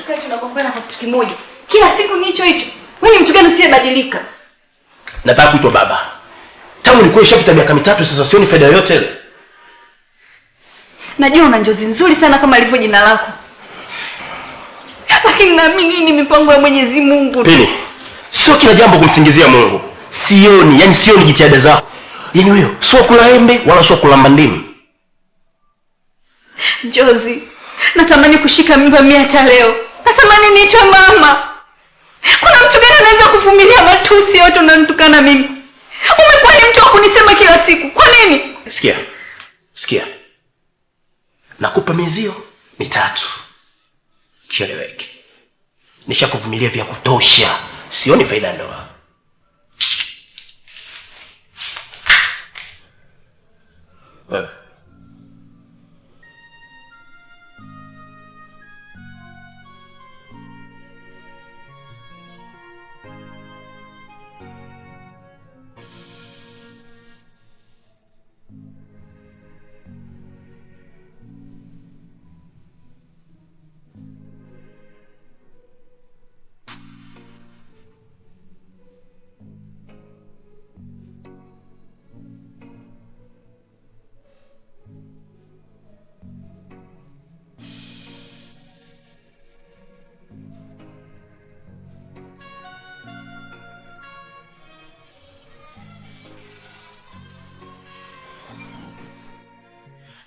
tukae tunagombana kwa kitu kimoja. Kila siku ni hicho hicho. Wewe ni mtu gani usiyebadilika? Nataka kuitwa baba. Tangu nilikuwa nishapita miaka 3 sasa sioni faida yoyote ile. Najua una njozi nzuri sana kama alivyo jina lako. Lakini naamini ni mipango ya Mwenyezi Mungu. Pili. Sio kila jambo kumsingizia Mungu. Sioni jitihada zako. Yaani wewe sio kula embe wala sio kulamba ndimu. Njozi, natamani kushika mimba mimi hata leo. Natamani niitwe mama. Kuna mtu gani anaweza kuvumilia matusi yote unanitukana mimi? Umekuwa ni mtu wa kunisema kila siku. Kwa nini? Sikia. Nakupa miezi 3. Kieleweke. Nishakuvumilia vya kutosha. Sioni faida ndoa.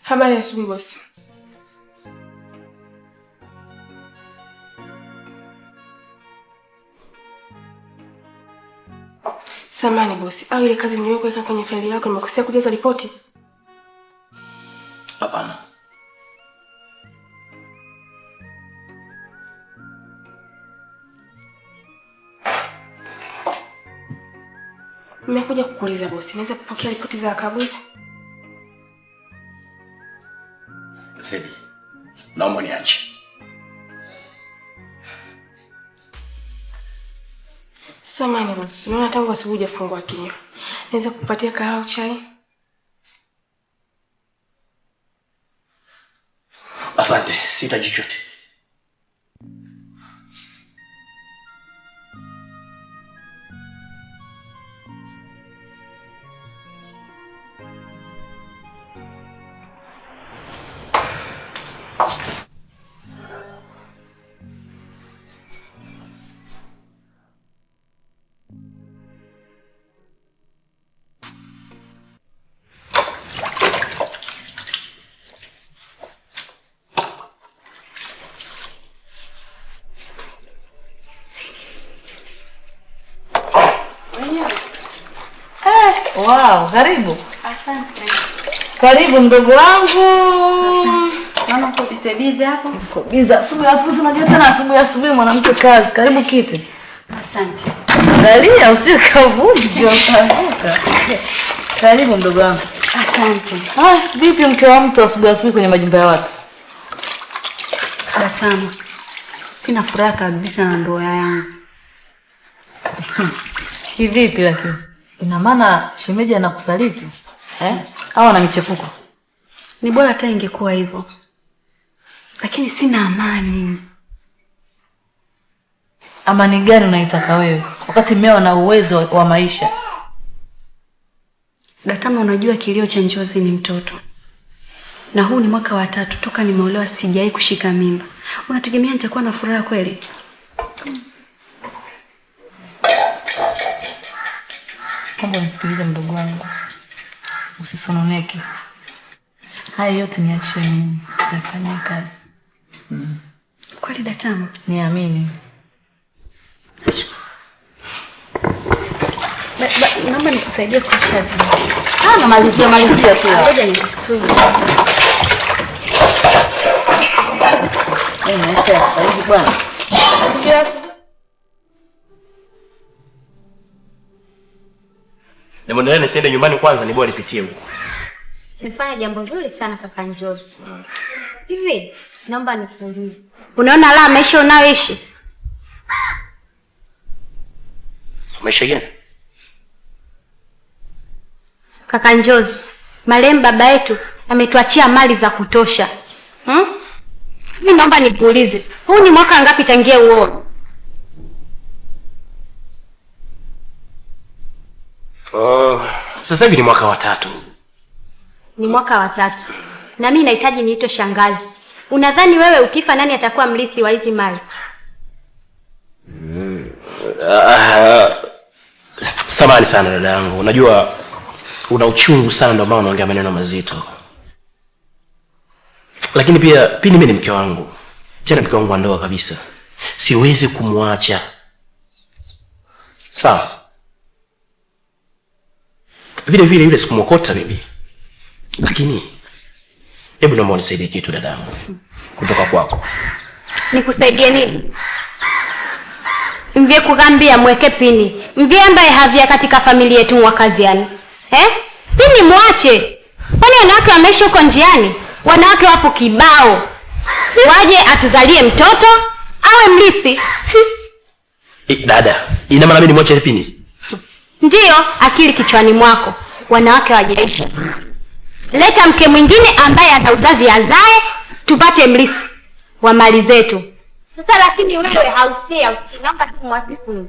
Habari ya asubuhi bosi. Samahani bosi, au ile kazi niliyoweka kwenye faili yako nimekosea kujaza ripoti? Hapana. Nimekuja kukuuliza bosi, naweza kupokea ripoti za wakaguzi? Sebi, naomba niache. Samahani bosi, naona tangu asubuhi hujafungua kinywa. Naweza kukupatia kahawa au chai? Asante, sihitaji chochote. Wow, karibu. Asante. Karibu mdogo wangu. Asante. Mama uko bize hapo? Uko bize. Asubuhi unajua tena asubuhi mwanamke kazi. Karibu kiti. Asante. Angalia usikavunje utaanguka. Karibu mdogo wangu. Asante. Vipi mke wa mtu asubuhi kwenye majumba ya watu? Datama. Sina furaha kabisa na ndoa yangu. Kivipi lakini? Ina maana shemeji anakusaliti? Au ana michepuko? Ni bora hata ingekuwa hivyo. Lakini sina amani. Amani gani unaitaka wewe? Wakati mmeo ana uwezo wa maisha. Datama, unajua kilio cha Njozi ni mtoto. Na huu ni mwaka wa 3 toka nimeolewa, sijai kushika mimba. Unategemea nitakuwa na furaha kweli? Kombo nisikilize mdogo wangu. Usisononeke. Haya yote niachie mimi. Nitafanya kazi. Kweli Datama? Niamini. Naomba nikusaidie kuosha vitu. Namalizia tu. Ngoja nisue. Karibu bwana. Nimeonelea nisiende nyumbani kwanza, ni bora nipitie huko. Nifanya jambo zuri sana kaka Njozi. Hivi, naomba nikuulize. Unaona la maisha unayoishi? Maisha gani? Kaka Njozi, marehemu baba yetu ametuachia mali za kutosha. Mimi naomba nikuulize, huu ni mwaka ngapi tangia uoe? Sasa hivi ni mwaka wa 3. Ni mwaka wa 3. Na mimi nahitaji niitwe shangazi. Unadhani wewe ukifa nani atakuwa mrithi wa hizi mali? Samahani sana dada yangu. Unajua una uchungu sana ndio maana unaongea maneno mazito. Lakini pia mimi ni mke wangu. Tena mke wangu wa ndoa kabisa. Siwezi kumwacha. Sawa. Vile yule sikumwokota mimi. Lakini hebu naomba unisaidie kitu dada yangu. Kutoka kwako. Nikusaidie nini? Mvye kugambia mweke pini. Mvye ambaye havya katika familia yetu wakaziani. Pini mwache. Kwani wanawake wameishi huko njiani? Wanawake wapo kibao. Waje atuzalie mtoto, awe mrithi. Dada, ina maana mimi nimwache pini? Ndiyo, akili kichwani mwako. Wanawake wajeisha. Leta mke mwingine ambaye ana uzazi azae, tupate mrithi wa mali zetu. Sasa lakini wewe hausia, naomba tu mwache pini.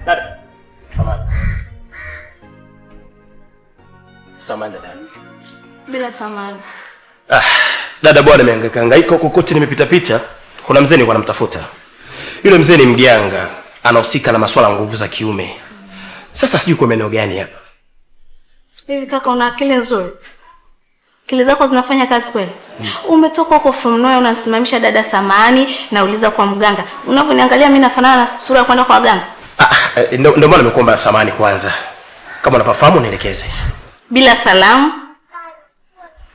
Dada. Samahani dada. Bila samani. Dada bwana nimehangaika huko kote nimepita. Kuna mzee nilikuwa namtafuta. Yule mzee ni mganga, anahusika na masuala ya nguvu za kiume. Sasa sijui kwa maeneo gani hapa. Hivi kaka una akili nzuri? Akili zako zinafanya kazi kweli? Umetoka huko from nowhere unasimamisha dada samani na uliza kwa mganga. Unaponiangalia mimi nafanana na sura kwenda kwa mganga? Ndio maana nimekuomba samani kwanza. Kama unapafahamu nielekeze. Bila salamu?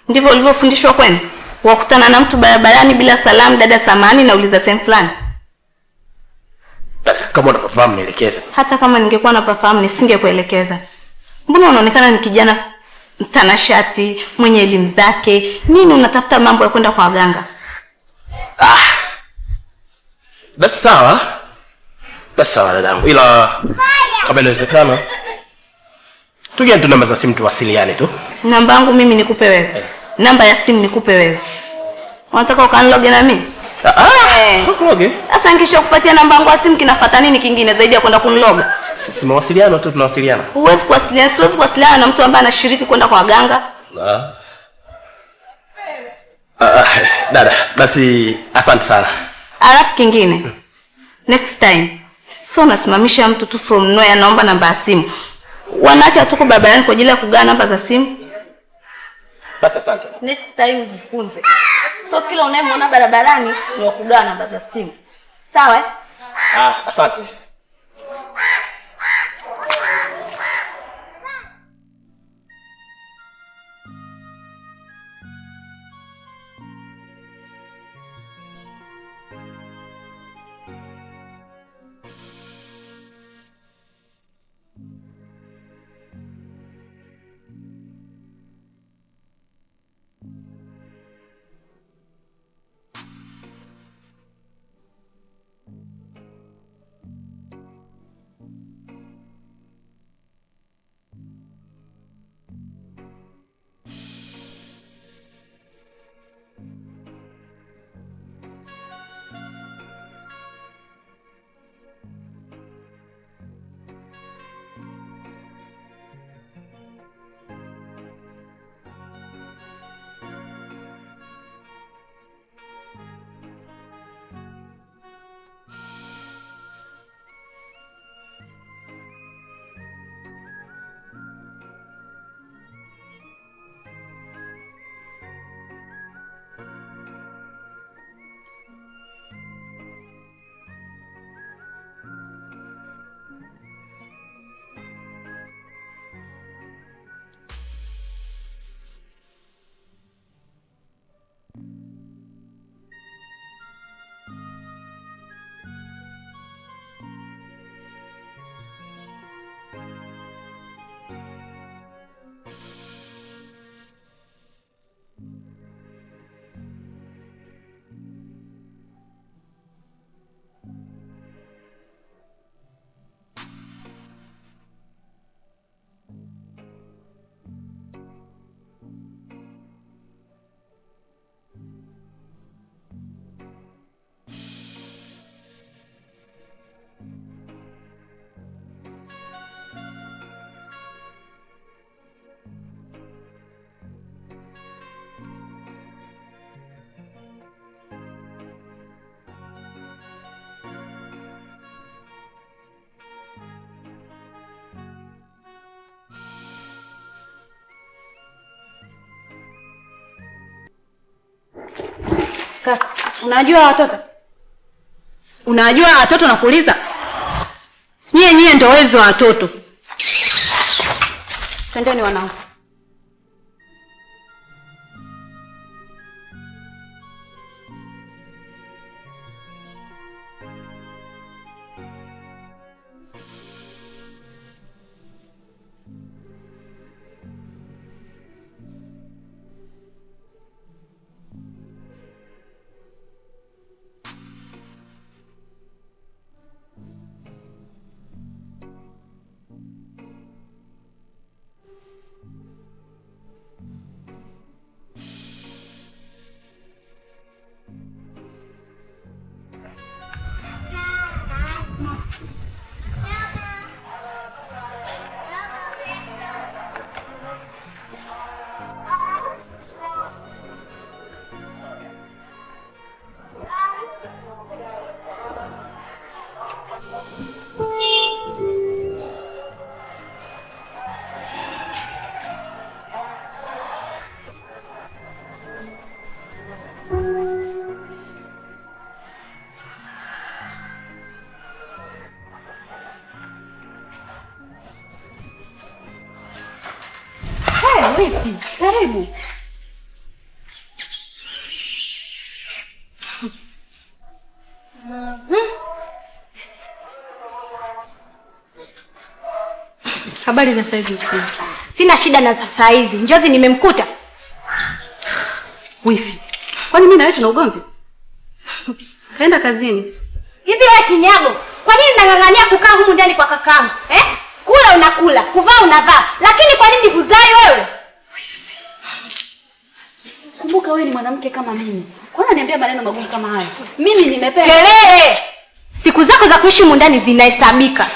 Ndivyo ulivyofundishwa kwenu? Wakutana na mtu barabarani bila salamu, dada samani na uliza sehemu fulani? Kama unapafahamu nielekeze. Hata kama ningekuwa napafahamu nisingekuelekeza. Mbona unaonekana ni kijana mtanashati, mwenye elimu zake? Nini unatafuta mambo ya kwenda kwa waganga? Basi sawa dadangu. Ila kama inawezekana tujie tu namba za simu tuwasiliane tu. Namba yangu mimi nikupe wewe. Namba ya simu nikupe wewe. Unataka ukaniloge na mimi? Sio kuloge. Sasa nikisha kupatia namba yangu ya simu kinafuata nini kingine zaidi ya kwenda kuniloga? Si mawasiliano tu tunawasiliana. Huwezi kuwasiliana na mtu ambaye anashiriki kwenda kwa waganga. Dada, basi asante sana. Alafu kingine. Next time. So nasimamisha mtu tu from nowhere anaomba namba ya simu. Wanawake hatuko barabarani kwa ajili ya kugawa namba za simu. Basi asante. Next time ujifunze. So kila unayemwona barabarani ni wa kugawa namba za simu. Sawa? Asante. Kaka, unajua watoto? Unajua watoto nakuuliza? Nyie ndio wezi wa watoto. Twendeni wanangu. Vipi? Karibu. Habari za sasa hivi? Sina shida na sasa hizi. Njozi nimemkuta. Wifi. Kwani mimi na wewe tuna ugomvi? Kaenda kazini. Hivi wewe kinyago, kwa nini unang'ang'ania kukaa humu ndani kwa kakangu? Kula unakula, kuvaa unavaa. Lakini kwa nini huzai wewe? Kumbuka wewe ni mwanamke kama mimi. Kwa nini unaniambia maneno magumu kama haya? Mimi nimependa. Kelele! Siku zako za kuishi humu ndani zinahesabika.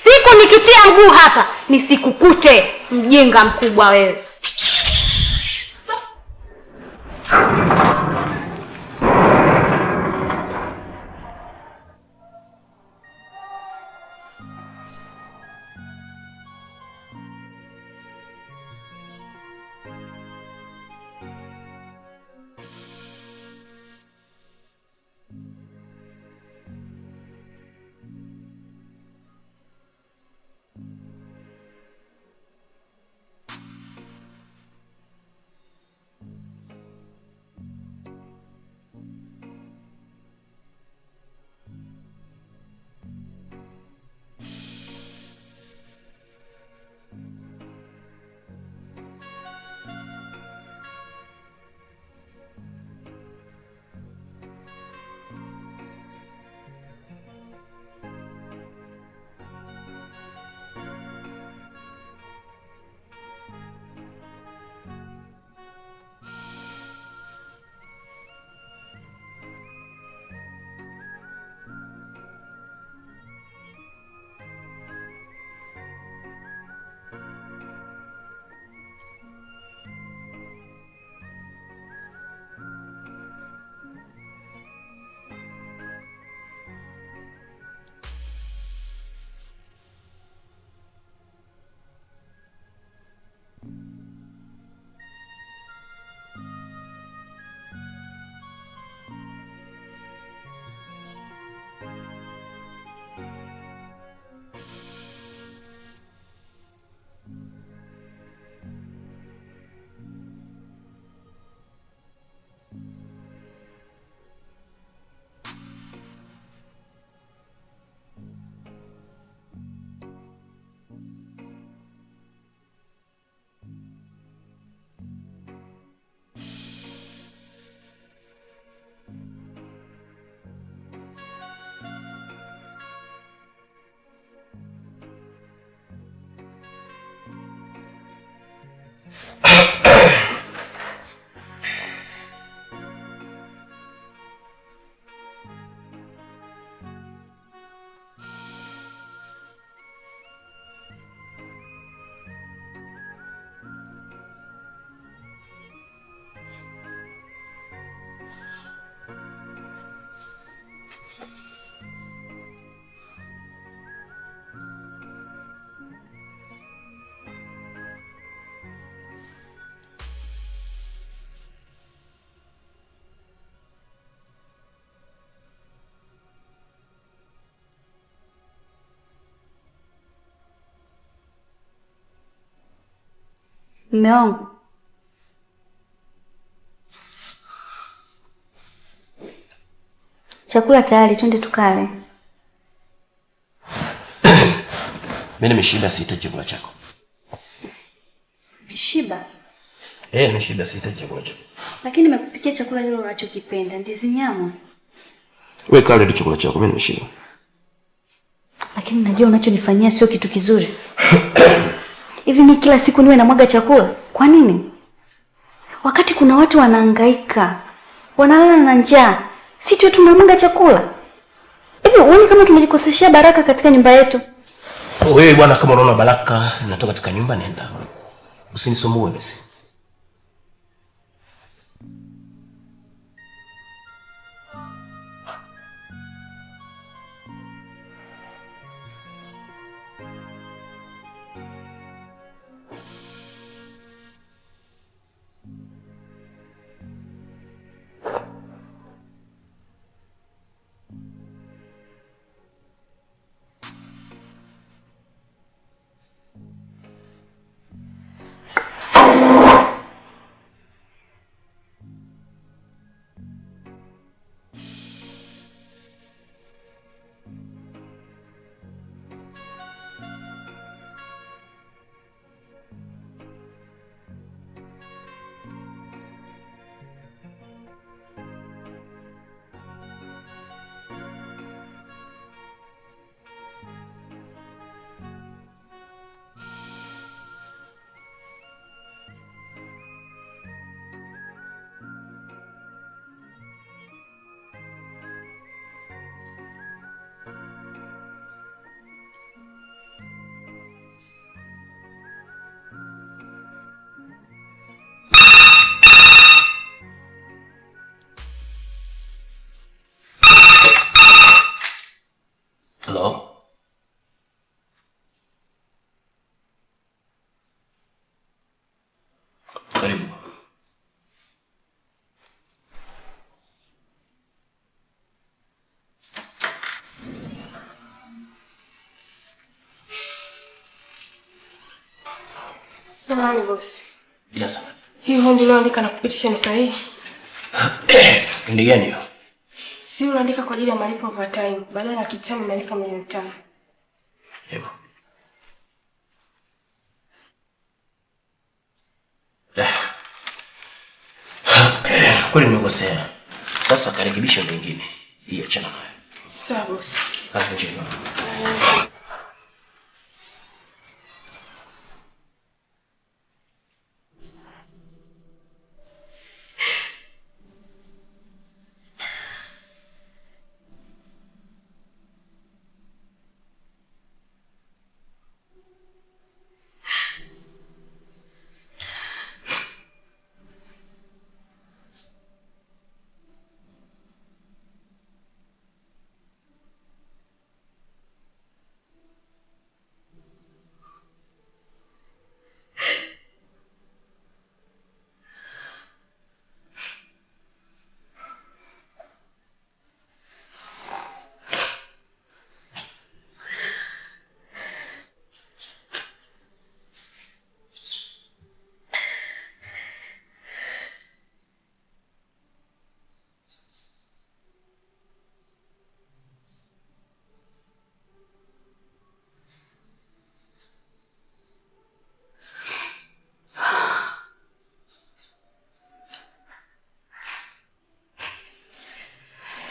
Siku nikitia mguu hapa, nisikukute mjinga mkubwa wewe. Mume wangu. Chakula tayari, twende tukale. Mimi nimeshiba, sihitaji chakula chako. Umeshiba? Nimeshiba, sihitaji chakula chako. Lakini nimekupikia chakula hilo unachokipenda, ndizi nyama. Wewe kale ndio chakula chako, mimi nimeshiba. Lakini najua unachonifanyia sio kitu kizuri. Hivi mimi kila siku niwe namwaga chakula? Kwa nini? Wakati kuna watu wanahangaika, wanalala na njaa, si tu tunamwaga chakula. Hivi uone kama tumejikoseshia baraka katika nyumba yetu? Wewe bwana, kama unaona baraka zinatoka katika nyumba, nenda. Usinisumbue basi. Hello? Karibu. Samahani bosi. Bila samahani. Hii hundi unaandika na kupitisha ni sahihi? Hundi gani hiyo? Si unaandika kwa ajili ya malipo overtime, badala ya kitani unaandika 500,000. Hebu. Kweli nimekosea. Sasa karekebisha mengine. Hii achana nayo. Sawa bosi. Kazi njema.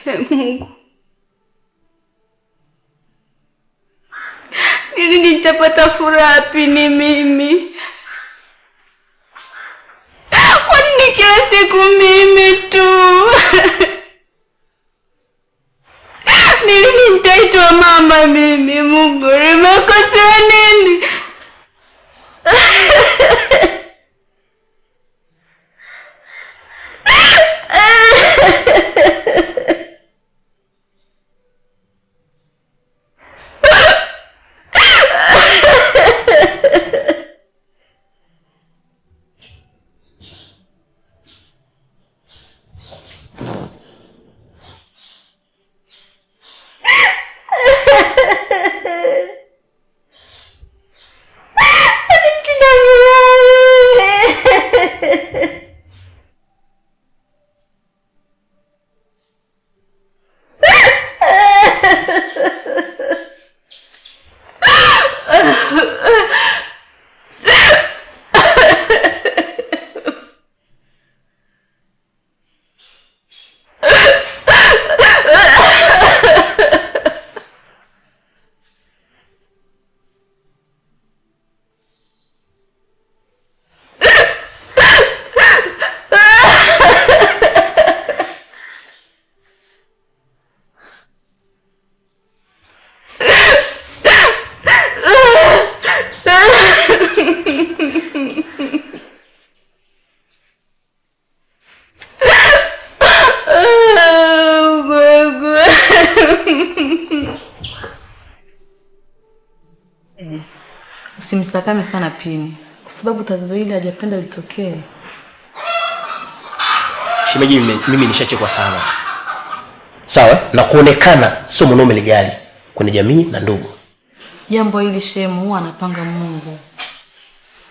Mungu, ili nitapata furaha pini mimi? Kwani kila siku mimi tu? Nili nitaitwa mama mimi? Mungu, nimekosea nini? usimsakame sana Pini, kwa sababu tatizo hili hajapenda litokee. Shemeji, mimi nishachekwa sana. Sawa? Na kuonekana sio mwanaume lijali kwenye jamii na ndugu. Jambo hili shemu huwa anapanga Mungu.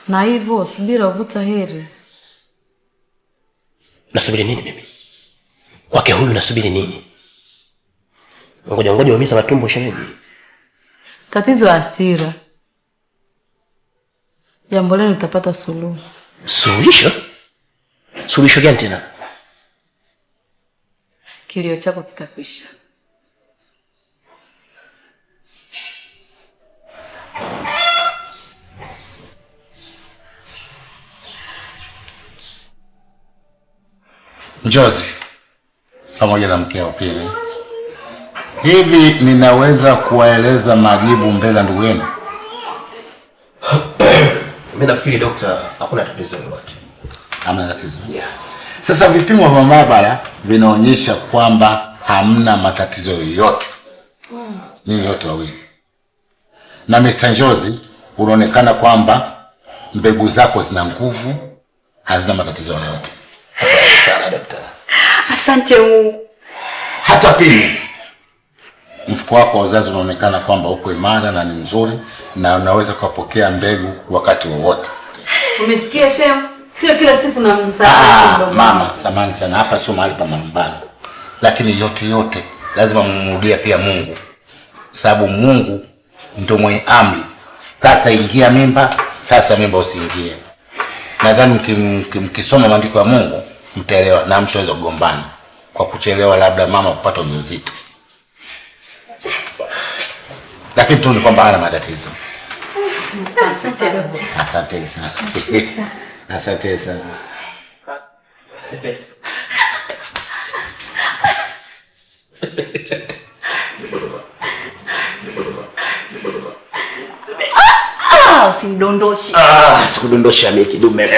Na hivyo subira uvuta heri. Nasubiri nini mimi? Kwake huyu nasubiri nini? Ngoja umisa matumbo shemeji. Tatizo hasira. Jambo leo litapata suluhu. Suluhisho? Suluhisho gani tena? Kilio chako kitakwisha. Njozi pamoja na mkeo Pini, hivi ninaweza kuwaeleza majibu mbele ya ndugu yenu? Mimi nafikiri daktari hakuna tatizo lolote. Hamna tatizo. Yeah. Sasa vipimo vya maabara vinaonyesha kwamba hamna matatizo yoyote. Ninyi wote wawili. Na Mr. Njozi, unaonekana kwamba mbegu zako zina nguvu, hazina matatizo yoyote. Asante sana daktari. Asante Mungu. Hata Pini, mfuko wako wa uzazi unaonekana kwamba uko imara na ni mzuri na unaweza kupokea mbegu wakati wowote. Umesikia Shem? Sio kila siku na msaada. Mama, samahani sana, hapa sio mahali pa malumbano. Lakini yote lazima mumrudie pia Mungu. Sababu Mungu ndio mwenye amri. Sasa ingia mimba, sasa mimba usiingie. Nadhani mkisoma maandiko ya Mungu mtaelewa na mtaweza kugombana kwa kuchelewa labda mama kupata ujauzito. Lakini tu ni kwamba ana matatizo. Asante daktari. Asante sana. Asante sana. Usimdondoshi. Sikudondosha mimi kidume.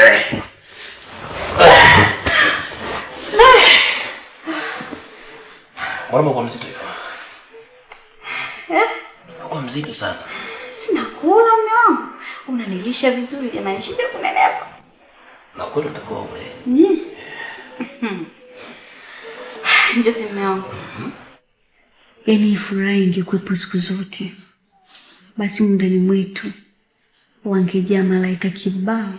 Mbona kwa mzito hiyo? Kwa mzito sana. Sina kula mume wangu. Unanilisha vizuri jamani, shida kunenepa. Na kweli utakuwa wewe. Njozi mume wangu. Yaani furaha ingekuwepo siku zote. Basi ndani mwetu wangejaa malaika kibao.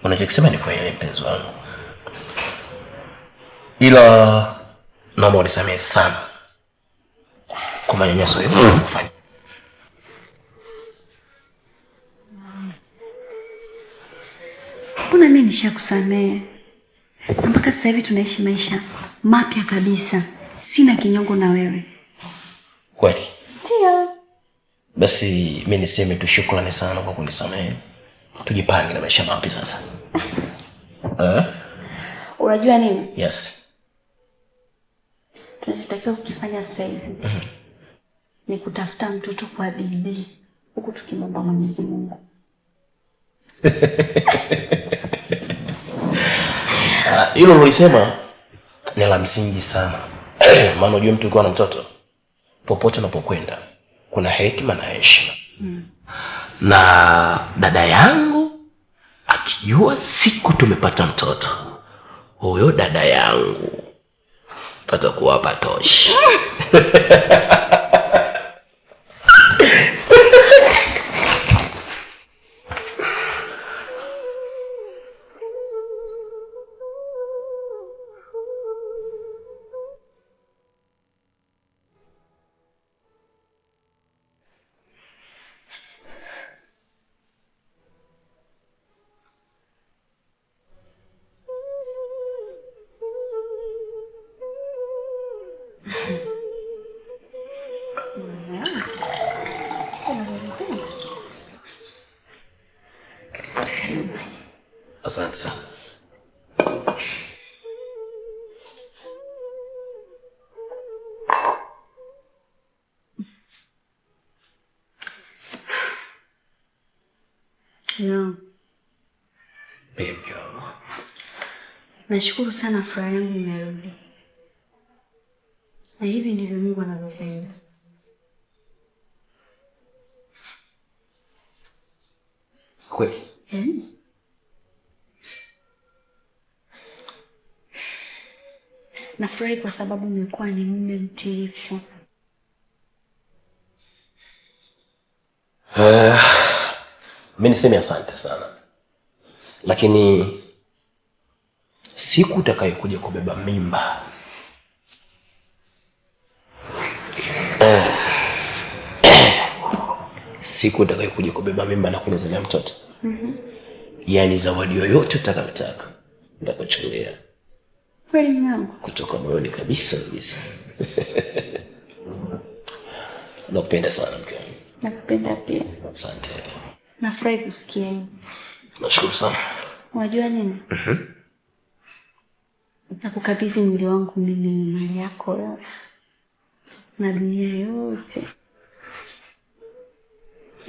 Unachokisema ni kweli mpenzi wangu. Ila naomba unisamehe sana kwa manyanyaso yote niliyofanya. Mbona mimi nishakusamehe? Mpaka sasa hivi tunaishi maisha mapya kabisa. Sina kinyongo na wewe. Kweli? Ndio. Basi mimi niseme tu shukrani sana kwa kunisamehe. Tujipange na maisha mapya sasa. Unajua nini? Yes. Tunatakiwa kukifanya sasa hivi. Ni kutafuta mtoto kwa bidii huku tukimwomba Mwenyezi Mungu. Hilo ulisema ni la msingi sana. Maana unajua mtu ukiwa na mtoto popote unapokwenda kuna hekima na heshima. Na dada yangu akijua siku tumepata mtoto, huyo dada yangu pata kuwa patoshi. Asante sana. Nashukuru sana furaha yangu imerudi. Na hivi ndivyo Mungu anavyopenda. Kweli? Nafurahi kwa sababu nimekuwa ni mume mtiifu. Mimi niseme asante sana. Lakini siku utakayokuja kubeba mimba, siku utakayokuja kubeba mimba na kunizalia mtoto, yaani zawadi yoyote utakayotaka nitakuchukulia. Kweli mwanangu? Kutoka moyoni kabisa kabisa. Nakupenda sana mke wangu. Nakupenda pia. Asante. Nafurahi kusikia hivyo. Nashukuru sana. Unajua nini? Nakukabidhi mwili wangu mimi, mali yako na dunia yote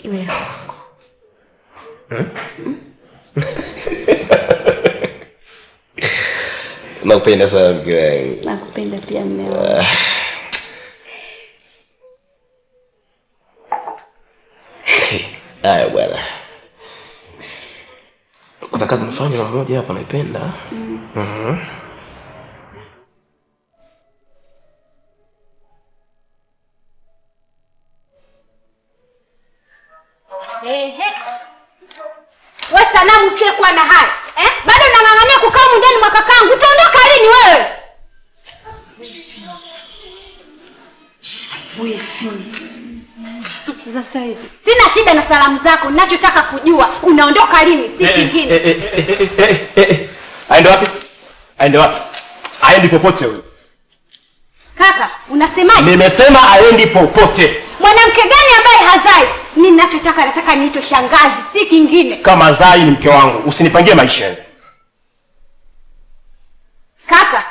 iwe yako. Nakupenda sana mke wangu. Nakupenda pia mume wangu. Haya bwana. Kuna kazi nafanya na mmoja hapa naipenda. Wewe sanamu usiyekuwa na haya. Bado unang'ang'ania kukaa mundani mwa kakangu. Utaondoka lini wewe? Sasa hivi sina shida na salamu zako. Ninachotaka kujua unaondoka lini? Si kingine. Aende wapi? Aende wapi? Aendi popote huyo. Kaka, unasemaje? Nimesema aendi popote. Mwanamke gani ambaye hazai? Mimi ninachotaka nataka niitwe shangazi, si kingine. Kama Zai ni mke wangu, usinipangie maisha. Kaka,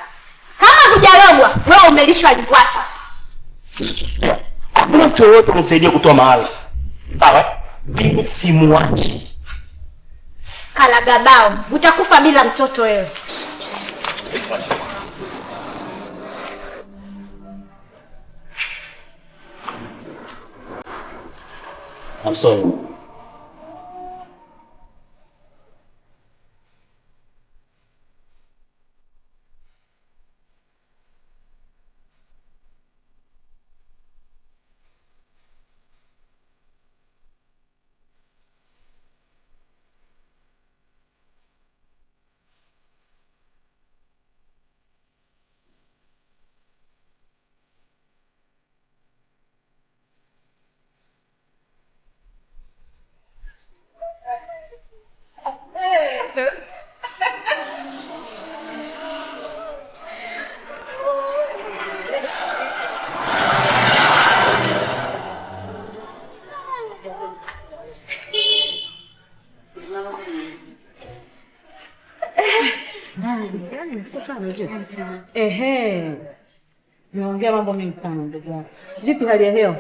kama hujarogwa, wewe umelishwa limbwata. Hakuna mtu yoyote unisaidie kutoa mahali. Sawa? Mimi simuachi. Kalagabao, utakufa bila mtoto wewe. I'm sorry. Niongea mambo mengi sana ndugu yangu. Vipi hali ya hewa?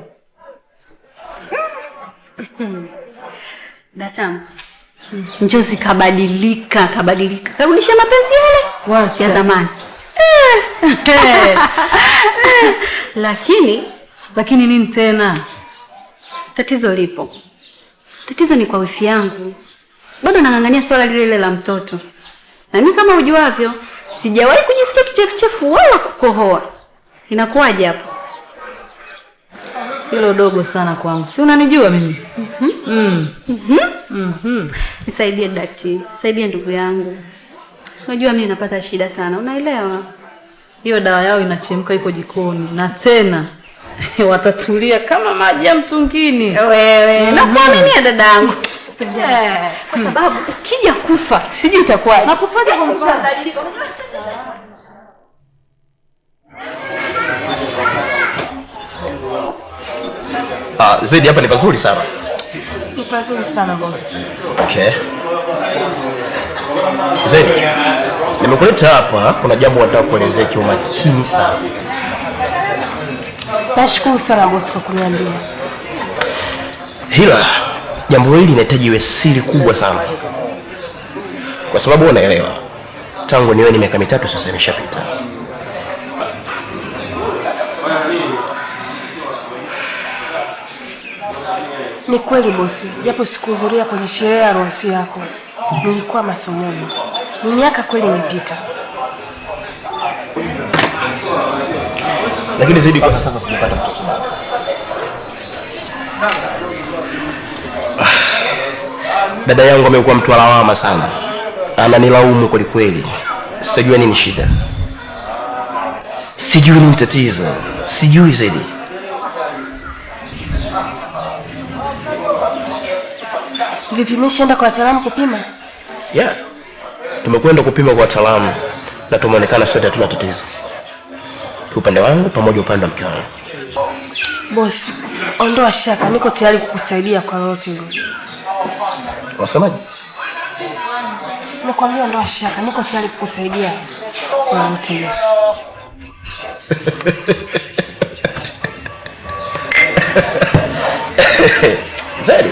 Datam. Njozi kabadilika. Karudisha mapenzi yale ya zamani. Lakini nini tena? Tatizo lipo. Tatizo ni kwa wifi yangu. Bado nang'ang'ania swala lile la mtoto. Na mimi kama ujuavyo, sijawahi kujisikia kichefuchefu wala kukohoa. Inakuwaje hapo? Hilo dogo sana kwangu. Si unanijua mimi? Nisaidie daktari. Nisaidie ndugu yangu. Unajua mimi napata shida sana. Unaelewa? Hiyo dawa yao inachemka iko jikoni na tena watatulia kama maji ya mtungini. Wewe, nakuaminia dadangu. Kwa sababu ukija kufa, sijui itakuwaje. Nakufaje kwa mfano? Zaidi hapa ni pazuri sana. Ni pazuri sana boss. Okay. Zaidi, nimekuleta hapa, kuna jambo nataka kuelezea kwa makini sana. Nashukuru sana boss kwa kuniambia. Hila, jambo hili linahitaji iwe siri kubwa sana. Kwa sababu unaelewa, tangu niwe ni miaka 3 sasa imeshapita. Ni kweli bosi, japo sikuhudhuria kwenye sherehe ya harusi yako. Nilikuwa masomoni. Ni miaka kweli imepita. Lakini zaidi kwa sasa sijapata mtoto wangu. Dada yangu amekuwa mtu wa lawama sana. Ananilaumu kweli kweli. Sijui nini shida. Sijui nini tatizo. Sijui zaidi. Vipi, mmeshaenda kwa wataalamu kupima? Yeah. Tumekwenda kupima kwa wataalamu na tumeonekana sote hatuna tatizo. Kwa upande wangu pamoja upande wa mke wangu. Bosi, ondoa shaka, niko tayari kukusaidia kwa lolote hilo. Wasemaje? Nakwambia ondoa shaka, niko tayari kukusaidia kwa lolote hilo. Zari.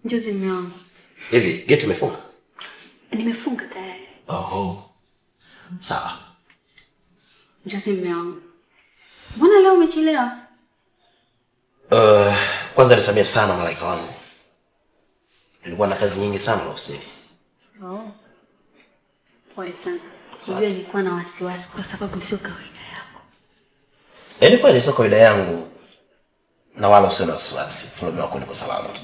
Njozi mume wangu. Hivi, geti umefunga? Nimefunga tayari. Oh. Sawa. Njozi mume wangu. Mbona leo umechelewa? Kwanza nisamehe sana malaika wangu. Nilikuwa na kazi nyingi sana ofisini. Oh. Pole sana. Unajua nilikuwa na wasiwasi kwa sababu sio kawaida yako. Yaani kweli sio kawaida yangu. Na wala usio na wasiwasi. Fulani wako niko salama tu.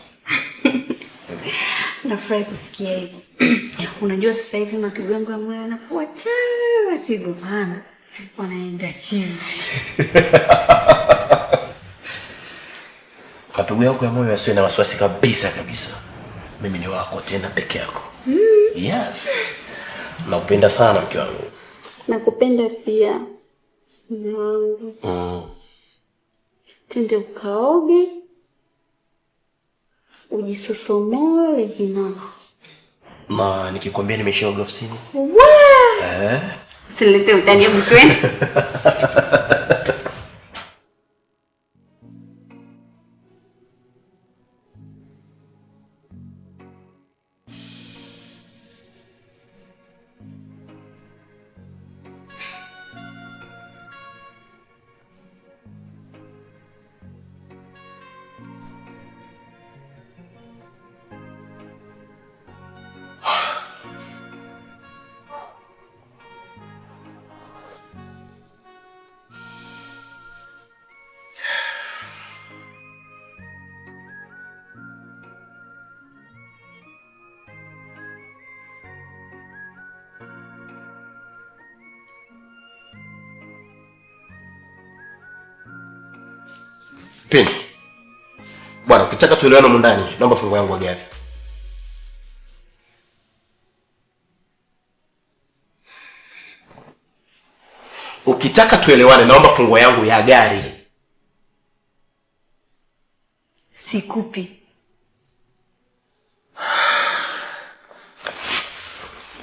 Nafurahi kusikia hivyo. Unajua sasa hivi mapigo yangu ya moyo yanakuwa taratibu sana. Wanaenda hivi. Mapigo yako ya moyo yasiwe na wasiwasi kabisa. Mimi ni wako tena peke yako. Yes. Nakupenda sana mke wangu. Nakupenda pia. Mume wangu. Tende ukaoge. Ujisosomole vinono. Na nikikwambia nimeshaoga ofisini. Usilete utani hebu twende. Pini. Bwana, ukitaka tuelewane huko ndani, naomba funguo yangu ya gari. Ukitaka tuelewane, naomba funguo yangu ya gari. Sikupi.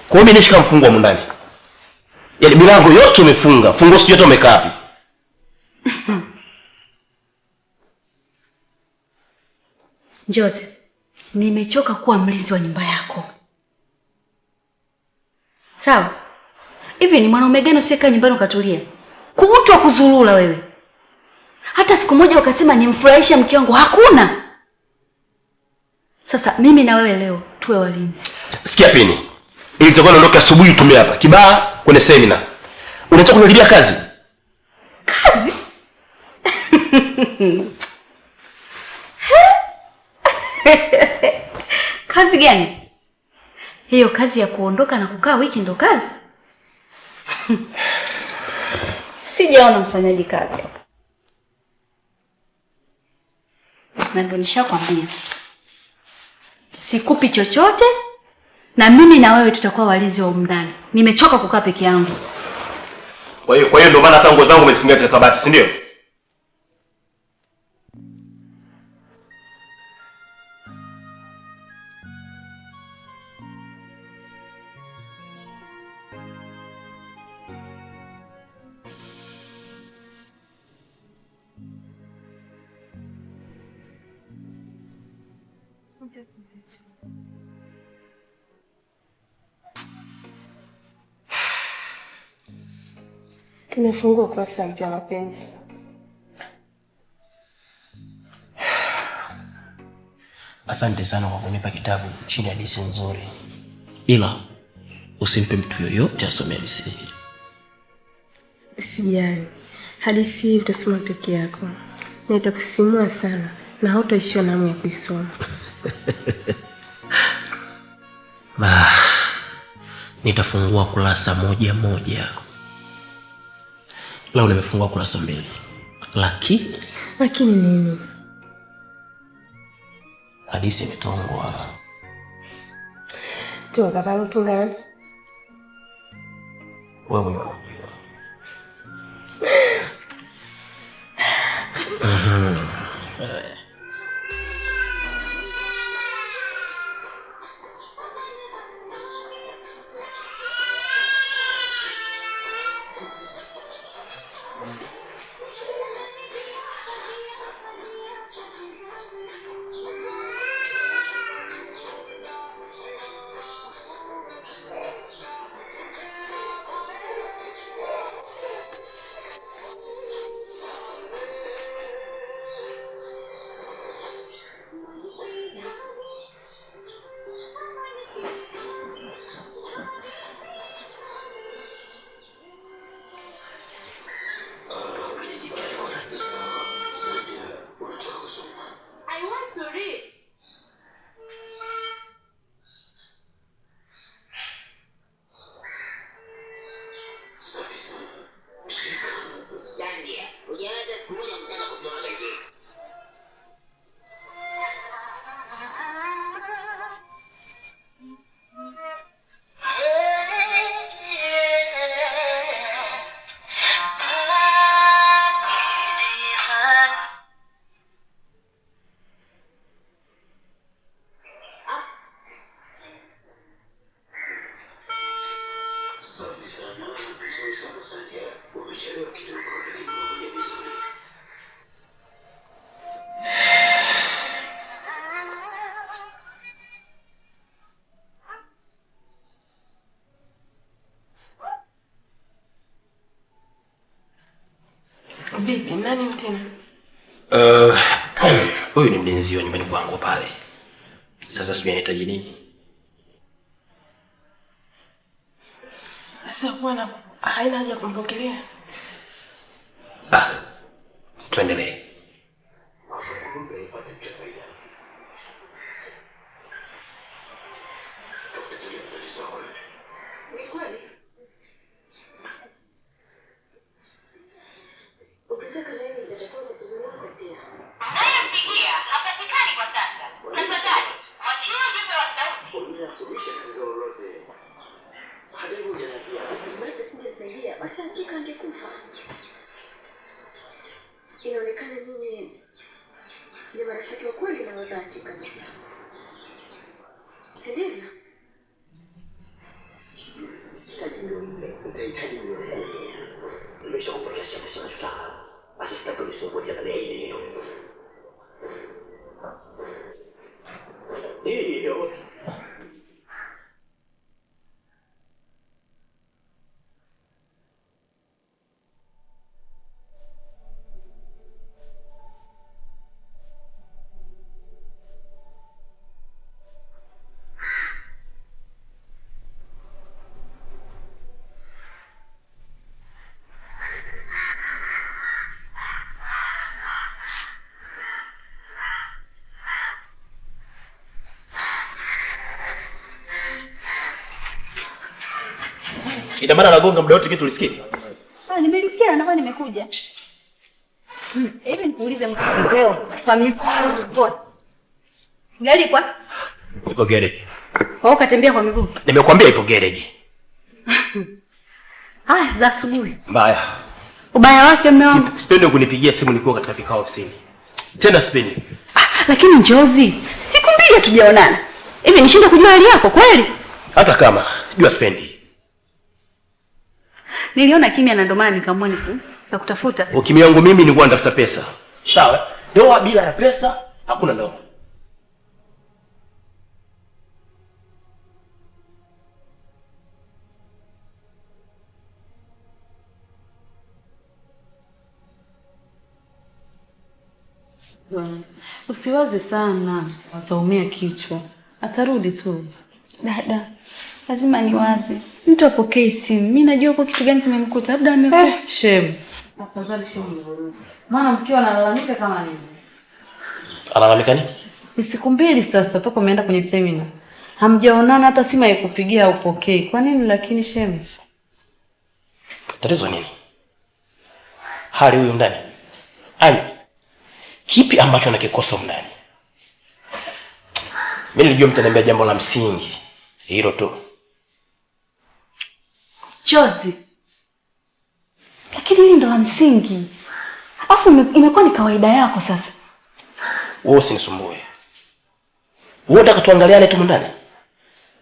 Kwa mimi nishika mfungo huko ndani. Yaani milango yote umefunga, funguo sio hata umekaa wapi. Njozi, nimechoka kuwa mlinzi wa nyumba yako. Sawa? Hivi ni mwanaume gani usiyekaa nyumbani ukatulia? Kutwa kuzurura wewe. Hata siku moja ukasema nimfurahishe mke wangu hakuna. Sasa mimi na wewe leo tuwe walinzi. Sikia Pini. Ili tutakuwa naondoka asubuhi tumie hapa. Kibaa kwenye semina. Unataka kunilibia kazi? Kazi? Kazi gani? Hiyo kazi ya kuondoka na kukaa wiki ndo kazi? Sijaona mfanyaji kazi hapa. Na ndio nishakwambia. Sikupi chochote na mimi na wewe tutakuwa walinzi wa ndani. Nimechoka kukaa peke yangu. Kwa hiyo ndio maana hata nguo zangu umezifungia katika kabati, si ndio? Nimefungua ukurasa mpya wa mapenzi. Asante sana kwa kunipa kitabu chini ya hadithi nzuri. Ila usimpe mtu yoyote asome hadithi hii. Sijali. Hadithi hii utasoma peke yako. Na itakusisimua sana na hautaishiwa na hamu ya kuisoma. Nitafungua kurasa moja. Leo nimefungua kurasa 2. Lakini nini? Hadithi imetungwa. Tunga bado tunga. Wewe unajua. Bibi, nani mtena? Huyu ni mlinzi wa nyumbani kwangu pale. Sasa sijui anahitaji nini? Sasa bwana, haina haja kumpokelea. Tuendelee. Inaonekana nyinyi ni marafiki wa kweli na wadhati kabisa. Si ndivyo? Sitaki nitahitaji mwenyewe. Nimeshakupokea pesa unachotaka. Basi sitaki nisumbukie na hili. Ndio. Ina maana nagonga muda wote kitu ulisikia? Nimelisikia na nimekuja. Hivi nikuulize mkeo kwa miguu. Gari kwa? Ipo garage. Wao katembea kwa miguu. Nimekuambia ipo garage. Za asubuhi. Mbaya. Ubaya wake mume wangu. Sipendi kunipigia simu nikiwa katika vikao ofisini. Tena sipendi. Lakini Njozi, siku 2 hatujaonana. Hivi nishinda kujua hali yako kweli? Hata kama jua sipendi. Niliona kimya na ndo maana nikaamua nikakutafuta. Ukimya wangu mimi ni kuwa natafuta pesa. Sawa? Ndoa bila ya pesa hakuna ndoa. Usiwaze sana, ataumia kichwa. Atarudi tu. Dada, lazima niwaze. Mtu apokee simu. Mimi najua kwa kitu gani kimemkuta. Labda amekufa. Shem. Afadhali Shem nirudi. Maana mkeo analalamika kama nini? Analalamika nini? Ni siku 2 sasa toka umeenda kwenye semina. Hamjaonana hata simu haikupigia au upokee. Kwa nini lakini Shem? Tatizo nini? Hali huyu ndani. Kipi ambacho nakikosa ndani? Mimi nilijua mtaniambia jambo la msingi. Hilo tu. Jozi. Lakini hili ndo la msingi. Afu imekuwa ni kawaida yako sasa. Wewe usinisumbue. Wewe unataka tuangaliane tu ndani?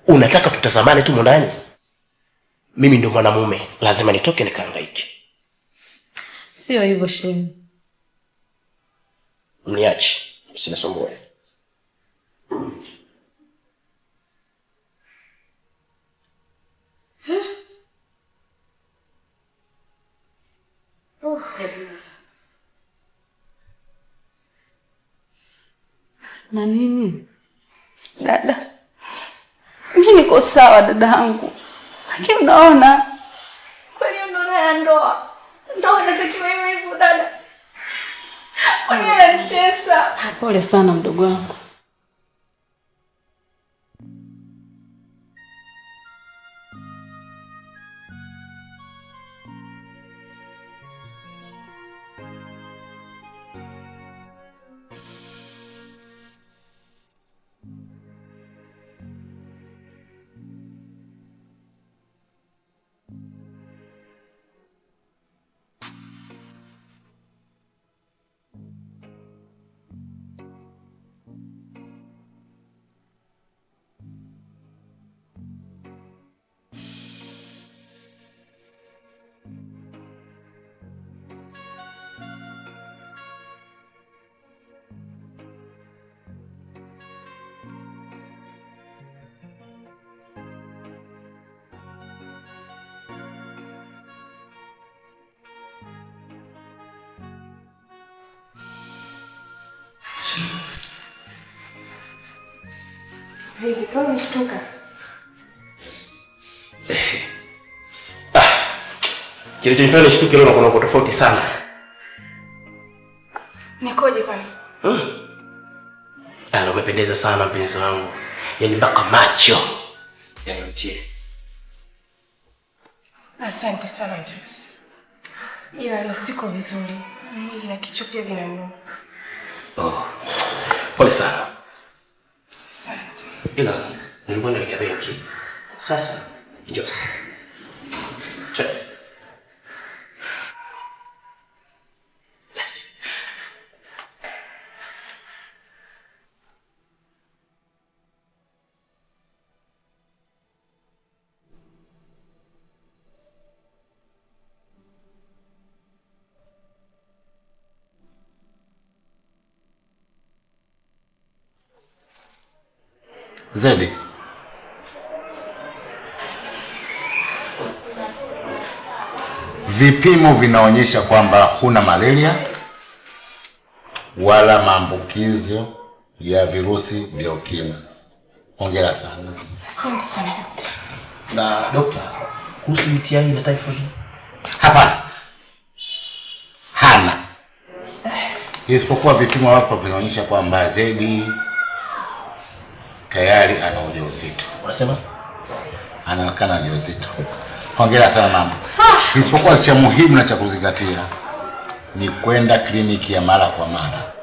Unataka tutazamane tu ndani? Mimi ndo mwanamume, lazima nitoke nikahangaike. Sio hivyo Shem. Mniache, usinisumbue. Na nini? Dada, mimi niko sawa dadangu. Lakini unaona kweli unaona ya ndoa. Ndoa inatakiwa iwe hivyo dada. Kwani ananitesa. Pole sana mdogo wangu. Hivi kama mshtuka. Kilichonifanya nishtuke leo kuna tofauti sana. Nikoje kwani? Umependeza sana mpenzi wangu. Yaani mpaka macho yanitie. Asante sana Josi. Ila leo siko vizuri. Mwili na kichwa pia vinaniuma. Pole sana. Asante. Ila nilikuwa naelekea benki. Sasa Josi. Chai. Zedi, vipimo vinaonyesha kwamba huna malaria wala maambukizi ya virusi vya ukimwi. Hongera sana. Asante sana daktari. Na dokta, kuhusu UTI na typhoid? Hapana. Hana. Isipokuwa vipimo hapo vinaonyesha kwamba Zedi tayari ana ujauzito. Unasema? Anaonekana ujauzito. Hongera sana mama. Isipokuwa cha muhimu na cha kuzingatia ni kwenda kliniki ya mara kwa mara.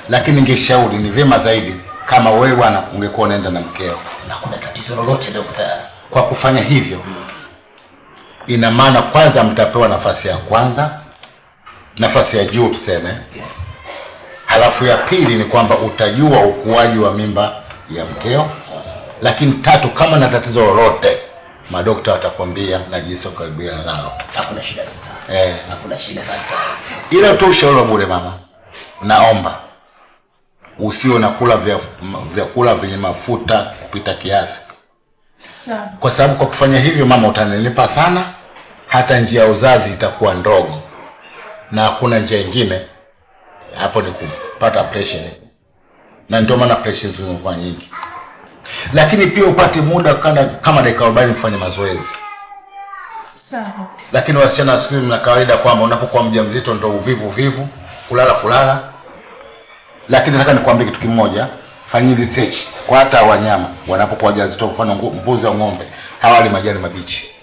Lakini ningeshauri ni vyema zaidi kama wewe bwana ungekuwa unaenda na mkeo. Na kuna tatizo lolote daktari? Kwa kufanya hivyo ina maana kwanza mtapewa nafasi ya kwanza, nafasi ya juu tuseme. Halafu ya pili ni kwamba utajua ukuaji wa mimba ya mkeo. Lakini tatu, kama na tatizo lolote madokta watakwambia na jinsi ukabiliana nalo. Hakuna shida daktari. Hakuna shida sana. Ila tu ushauri bure mama. Naomba usiwe unakula vyakula vyenye mafuta kupita kiasi. Sawa. Kwa sababu kwa kufanya hivyo mama utanilipa sana, hata njia ya uzazi itakuwa ndogo. Na hakuna njia nyingine hapo ni pata pressure. Na ndio maana pressure zinakuwa nyingi. Lakini pia upate muda kama dakika 40 kufanya mazoezi. Sawa. Lakini wasichana siku hizi na kawaida kwamba unapokuwa mjamzito ndio uvivu, kulala. Lakini nataka nikwambie kitu kimoja, fanyeni research kwa hata wanyama wanapokuwa wajawazito, mfano mbuzi au ng'ombe, hawali majani mabichi.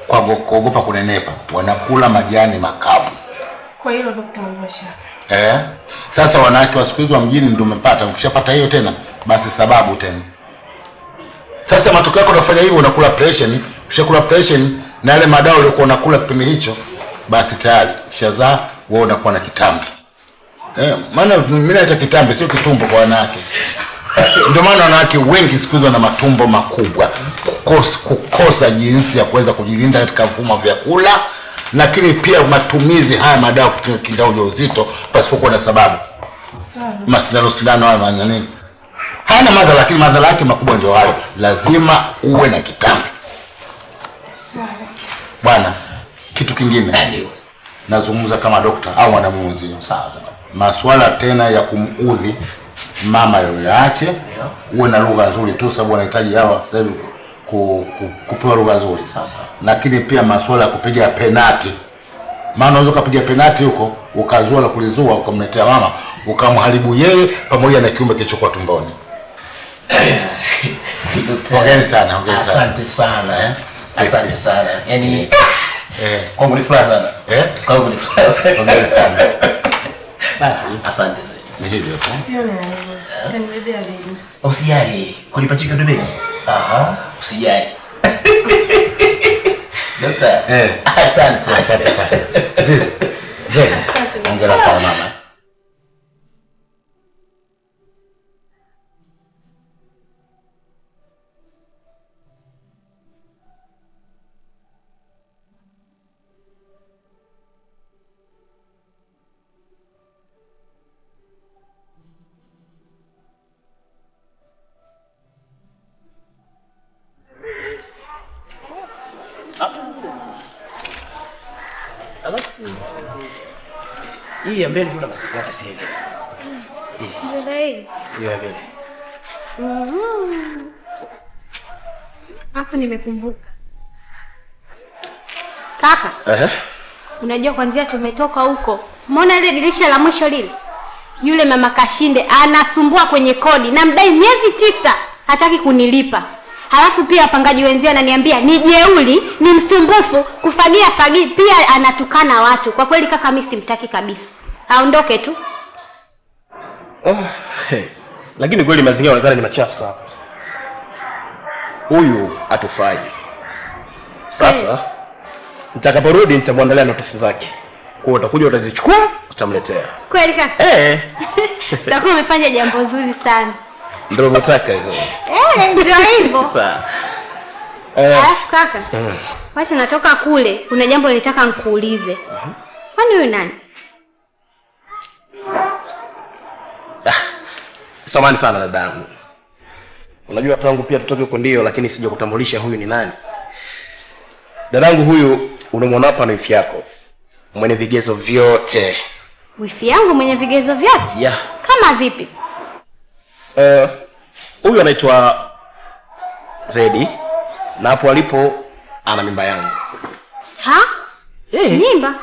Kwa kuogopa kunenepa, wanakula majani makavu. Kwa hiyo daktari Mwasha. Sasa wanawake wa siku hizi wa mjini ndio umepata, ukishapata hiyo tena basi sababu tena. Sasa matokeo yako unafanya hivyo, unakula pressure, ukishakula pressure na yale madawa uliokuwa unakula kipindi hicho, basi tayari kishazaa wewe unakuwa na kitambi. Maana mimi naita kitambi sio kitumbo kwa wanawake. Ndio maana wanawake wengi siku hizo na matumbo makubwa, kukosa jinsi ya kuweza kujilinda katika mfumo wa vyakula, lakini pia matumizi haya madawa kukinga ujauzito pasipokuwa na sababu. Sawa. Sindano haya maana nini? Hana madhara, lakini madhara yake makubwa ndio hayo. Lazima uwe na kitambi. Sawa. Bwana, kitu kingine. Nazungumza kama dokta au mwanamume. Sawa. Masuala tena ya kumuudhi mama yoyaache, uwe na lugha nzuri tu, sababu wanahitaji hawa sasa hivi kupewa lugha nzuri. Sasa lakini pia masuala ya kupiga penati, maana unaweza kupiga penati huko ukazua la kulizua ukamletea mama ukamharibu yeye pamoja na kiumbe kilichokuwa tumboni. Hongera sana, hongera sana. Asante sana. Asante sana. Yaani kwangu ni furaha sana. Kwangu ni furaha. Hongera sana. Basi asante sana. Ni hivyo tu. Sio na hivyo. Tanibebea begi. Usijali, kulipachika ndo begi. Usijali. Dokta. Asante. Asante sana. Zee. Hongera sana mama. Hii ya mbele kuna masikio sasa hivi. Ndio Hiyo ya mbele. Hapo nimekumbuka. Kaka. Unajua kwanza tumetoka huko. Umeona ile dirisha la mwisho lile? Yule mama Kashinde anasumbua kwenye kodi na mdai miezi 9 hataki kunilipa. Halafu pia wapangaji wenzao ananiambia ni jeuri, ni msumbufu, kufagia pia anatukana watu. Kwa kweli kaka mimi simtaki kabisa. Aondoke tu. Lakini kweli mazingira yanaonekana ni machafu sana. Huyu atufai. Sasa nitakaporudi nitamwandalia notisi zake. Kwa utakuja utazichukua, utamletea. Kweli kaka? Utakuwa umefanya jambo zuri sana. Ndio unataka hivyo. Ndio hivyo. Sawa. Alafu kaka. Wacha natoka kule, kuna jambo nilitaka nikuulize. Kwani wewe nani? Samahani sana dadangu. Unajua tangu pia tutoke huko ndio, lakini sija kutambulisha huyu ni nani. Dadangu huyu unamwona hapa na wifi yako. Mwenye vigezo vyote. Wifi yangu mwenye vigezo vyote? Yeah. Kama vipi? Huyu anaitwa Zedi na hapo alipo ana mimba yangu. Mimba?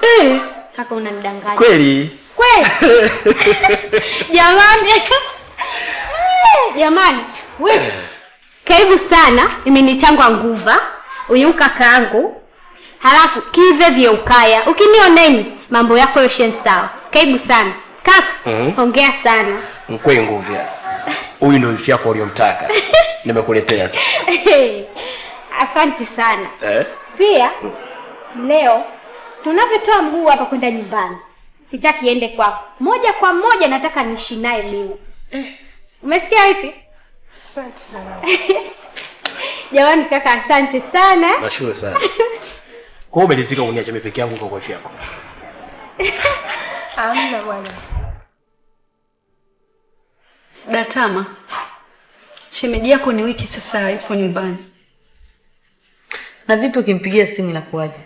Kaka unanidanganya. Kweli? Kweli? Jamani. Jamani, wewe karibu sana, imenichangwa nguva, uyu kakaangu. Halafu kive vya ukaya. Ukinioneni mambo yako yote sawa. Karibu sana. Kaka, hongea sana. Mkwe nguvya. Huyu ndio wifi yako uliyomtaka. Nimekuletea sasa. Asante sana. Pia leo tunavyotoa mguu hapa kwenda nyumbani. Sitaki iende kwako. Moja kwa moja nataka niishi naye mimi. Umesikia vipi? Asante sana. Jamani kaka asante sana. Nashukuru sana. Kwa umelizika uniache mimi peke yangu kwa wifi yako. Amna bwana. Datama. Shemeji yako ni wiki sasa hayupo nyumbani. Na vipi ukimpigia simu inakuaje?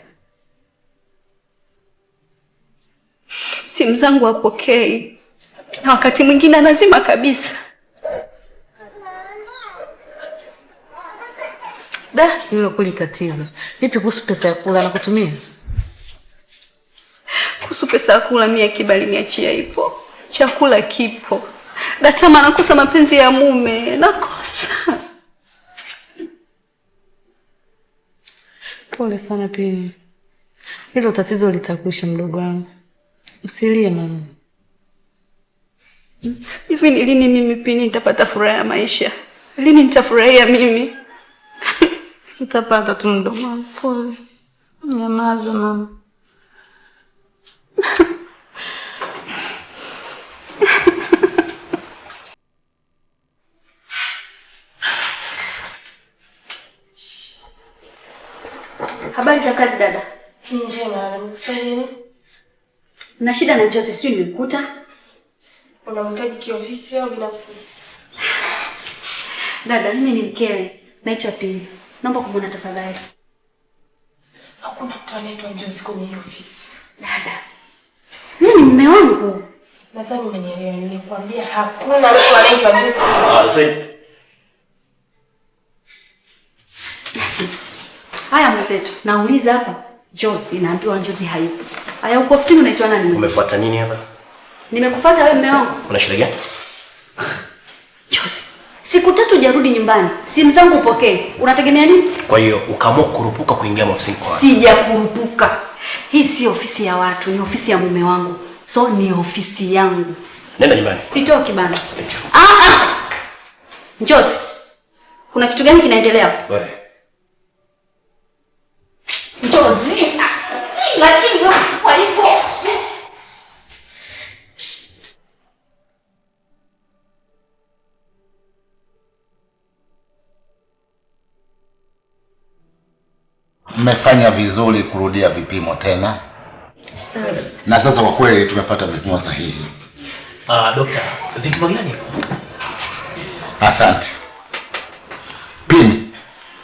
Simu zangu hapokei. na wakati mwingine anazima kabisa. Hilo kweli tatizo. Vipi kuhusu pesa ya kula na kutumia? Kuhusu pesa ya kula mimi Kibali niachia ipo. Chakula kipo. Datama nakosa mapenzi ya mume, nakosa. Pole sana Pini. Hilo tatizo litakuisha mdogo wangu. Usilie mama. Hivi ni lini mimi Pini nitapata furaha ya maisha? Lini nitafurahia mimi? Utapata tu mdogo wangu. Pole. Nyamaza mama. Habari za kazi dada? Ni njema, nikusaidie. Na shida na Jose sio nimekuta. Unamhitaji kiofisi au binafsi? Dada, mimi ni mkewe. Naitwa Pini. Naomba kumwona tafadhali. Hakuna mtu anaitwa Jose kwenye hii ofisi. Dada. Mimi ni mume wangu. Nadhani umenielewa. Nilikwambia hakuna mtu anaitwa Jose. Haya mwenzetu, nauliza hapa. Jose, naambiwa Jose hayupo. Haya uko ofisini unaitwa nani? Umefuata nini hapa? Nimekufuata wewe mume wangu. Una shida gani? Jose, siku 3 hujarudi nyumbani. Simu zangu upokee. Unategemea nini? Kwa hiyo ukaamua kurupuka kuingia ofisini kwa watu? Sijakurupuka. Hii si ofisi ya watu, ni ofisi ya mume wangu. So ni ofisi yangu. Nenda nyumbani. Sitoki bana. Jose. Kuna kitu gani kinaendelea? Wewe. Jose. Lakini kwa hivyo Mmefanya vizuri kurudia vipimo tena. sawa. Na sasa kwa kweli tumepata vipimo sahihi. Dokta, vipimo gani? Asante. Pini.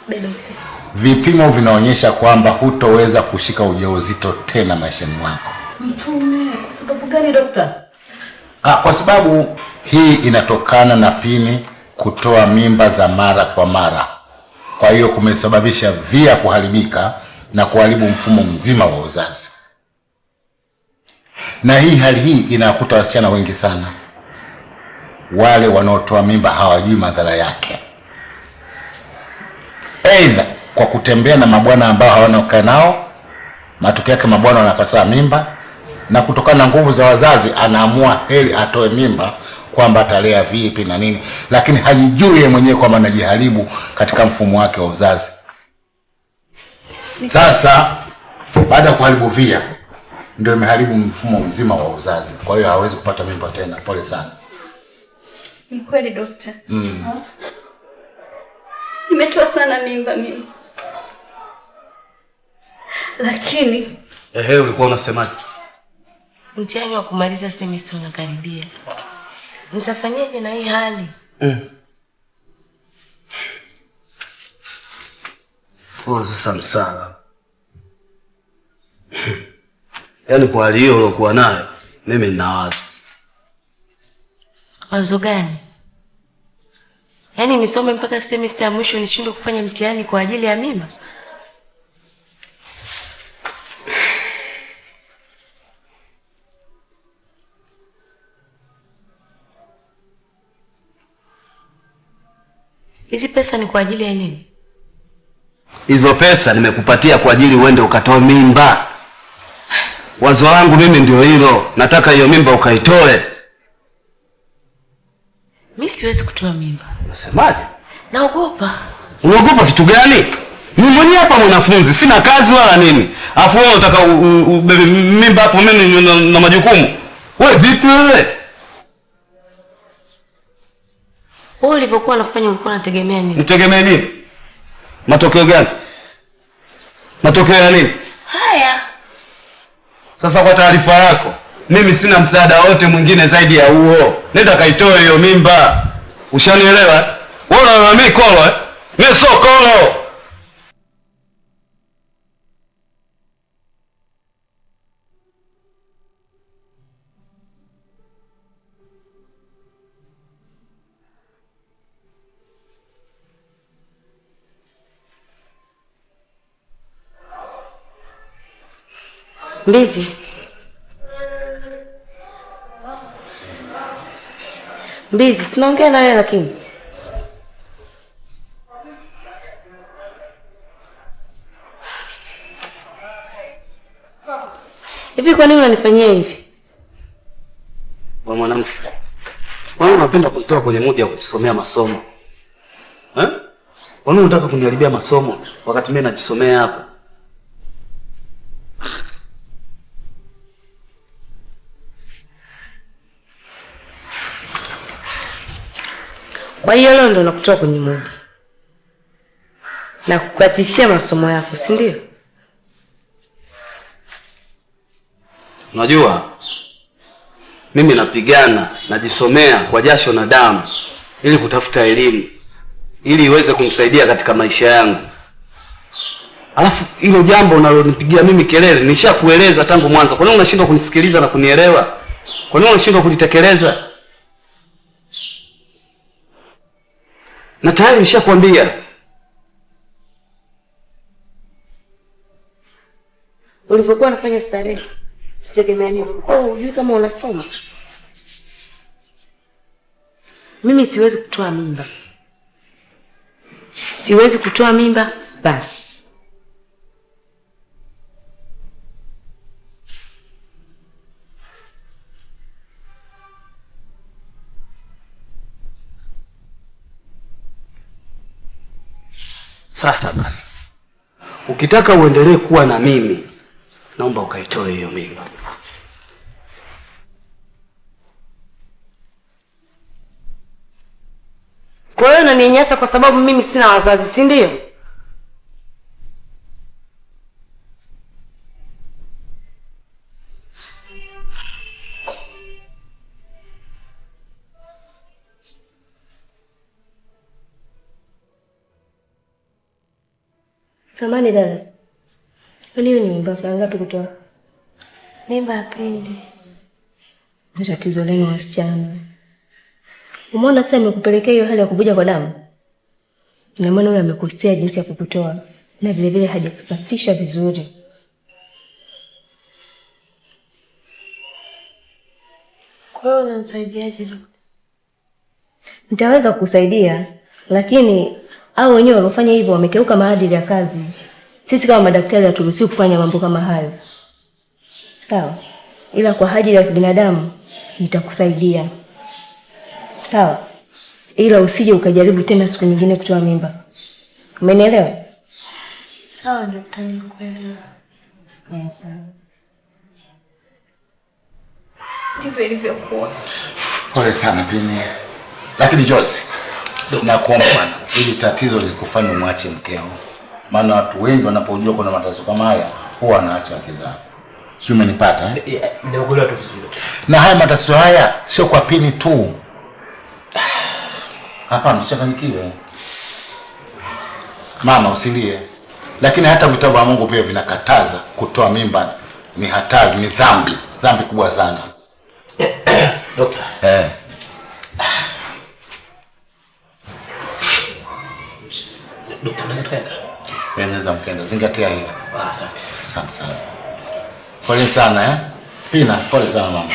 Dokta. Vipimo vinaonyesha kwamba hutoweza kushika ujauzito tena maishani mwako. Mtume, kwa sababu gani dokta? Kwa sababu hii inatokana na Pini kutoa mimba za mara kwa mara. Kwa hiyo kumesababisha via kuharibika na kuharibu mfumo mzima wa uzazi. Na hali hii inakuta wasichana wengi sana. Wale wanaotoa mimba hawajui madhara yake. Aidha kwa kutembea na mabwana ambao hawana kukaa nao, matokeo yake mabwana wanakataa mimba, na kutokana na nguvu za wazazi anaamua heri atoe mimba kwamba atalea vipi na nini, lakini hajijui yeye mwenyewe kwamba anajiharibu katika mfumo wake wa uzazi. Sasa baada ya kuharibu via ndio imeharibu mfumo mzima wa uzazi. Kwa hiyo hawezi kupata mimba tena. Pole sana. Ni kweli dokta. Nimetoa sana mimba mimi. Lakini ulikuwa unasemaje? Mtihani wa kumaliza semester unakaribia. Nitafanyaje na hii hali? Sasa msala. Yaani kwa hali hiyo uliokuwa nayo, mimi nina wazo. Wazo gani? Yaani nisome mpaka semester ya mwisho nishindwe kufanya mtihani kwa ajili ya mimba? Hizi pesa ni kwa ajili ya nini? Hizo pesa nimekupatia kwa ajili uende ukatoe mimba. Wazo langu mimi ndio hilo. Nataka hiyo mimba ukaitoe. Mimi siwezi kutoa mimba. Unasemaje? Naogopa. Unaogopa kitu gani? Mimi mwenyewe hapa mwanafunzi, sina kazi wala nini. Alafu wewe unataka ubebe mimba hapo mimi na majukumu. Wewe vipi wewe? Wewe ulipokuwa unafanya ulikuwa unategemea nini? Nitegemea nini? Matokeo gani? Matokeo ya nini? Haya. Sasa kwa taarifa yako, mimi sina msaada wote mwingine zaidi ya huo. Nenda kaitoe hiyo mimba. Ushanielewa? Wewe unaona mimi kolo eh? Mimi sio kolo. Mbizi. Mbizi, sinaongea na wewe lakini. Hivi kwa nini unanifanyia hivi? Kwa mwanamke. Kwa nini unapenda kutoa kwenye mood ya kujisomea masomo? Kwa nini unataka kuniharibia masomo wakati mimi najisomea hapa? Kwa hiyo leo ndo nakutoa kwenye mood na kukatishia masomo yako, si ndio? Unajua mimi napigana, najisomea kwa jasho na damu ili kutafuta elimu ili iweze kunisaidia katika maisha yangu. Alafu hilo jambo unalonipigia mimi kelele nishakueleza tangu mwanzo. Kwa nini unashindwa kunisikiliza na kunielewa? Kwa nini unashindwa kulitekeleza? Na tayari nishakwambia. Ulipokuwa unafanya starehe, tutegemea nini? Hujui kama unasoma. Mimi siwezi kutoa mimba. Siwezi kutoa mimba basi. Sasa basi. Ukitaka uendelee kuwa na mimi, naomba ukaitoe hiyo mimba. Kwa hiyo unaninyanyasa kwa sababu mimi sina wazazi, si ndio? Samahani dada. Kwani hiyo ni mimba ngapi kutoa? Mimba ya pili. Ni tatizo lenu wasichana. Umeona sasa imekupelekea hiyo hali ya kuvuja kwa damu? Na maana yule amekosea jinsi ya kukutoa na vile vile hajakusafisha vizuri. Kwa hiyo unanisaidiaje daktari? Nitaweza kukusaidia, lakini hao wenyewe walofanya hivyo wamekeuka maadili ya kazi. Sisi kama madaktari haturuhusiwi kufanya mambo kama hayo. Sawa? Ila kwa ajili ya binadamu nitakusaidia. Sawa? Ila usije ukajaribu tena siku nyingine kutoa mimba. Umenielewa? Sawa daktari, nimekuelewa. Sawa. Ndivyo ilivyokuwa. Pole sana Pini. Lakini Jozi, nakuomba bwana, ili tatizo lisikufanye umwache mkeo. Maana watu wengi wanapojua kuna matatizo kama haya huwa wanaacha wake zao. Sio, umenipata eh? Nimekuelewa tu vizuri. Na haya matatizo haya sio kwa Pini tu. Hapana, usichanganyikiwe. Mama, usilie. Lakini hata vitabu vya Mungu pia vinakataza kutoa mimba. Ni hatari, ni dhambi. Dhambi kubwa sana. Dokta. Dokta, unaweza tukaenda? Unaweza mkenda. Zingatia hilo. Asante. Asante sana. Pole sana eh? Pina, pole sana mama.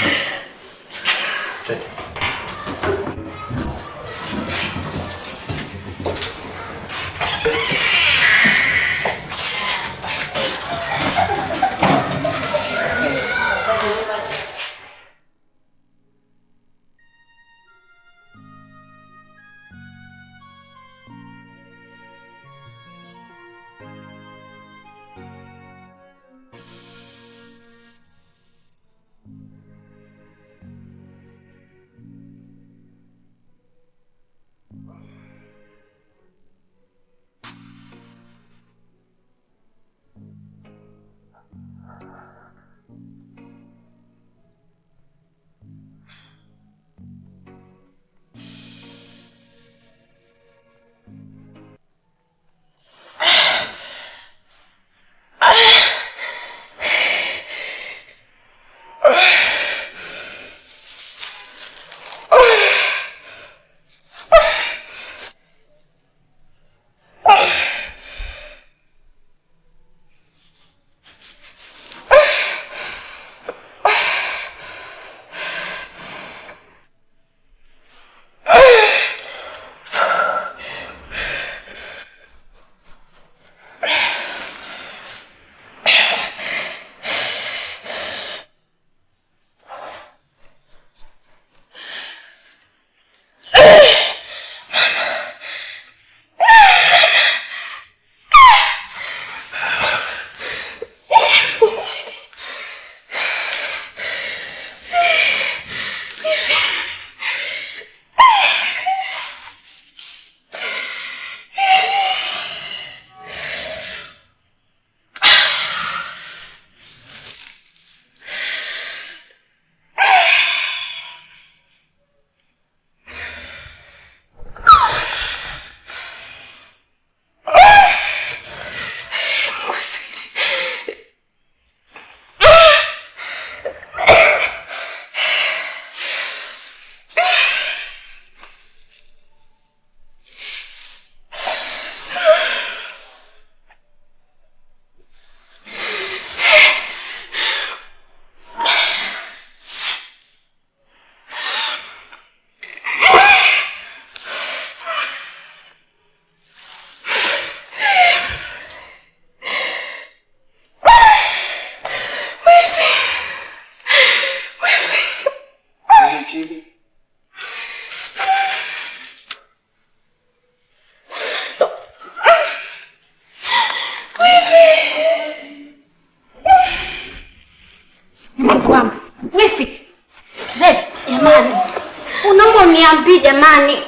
uniambii jamani.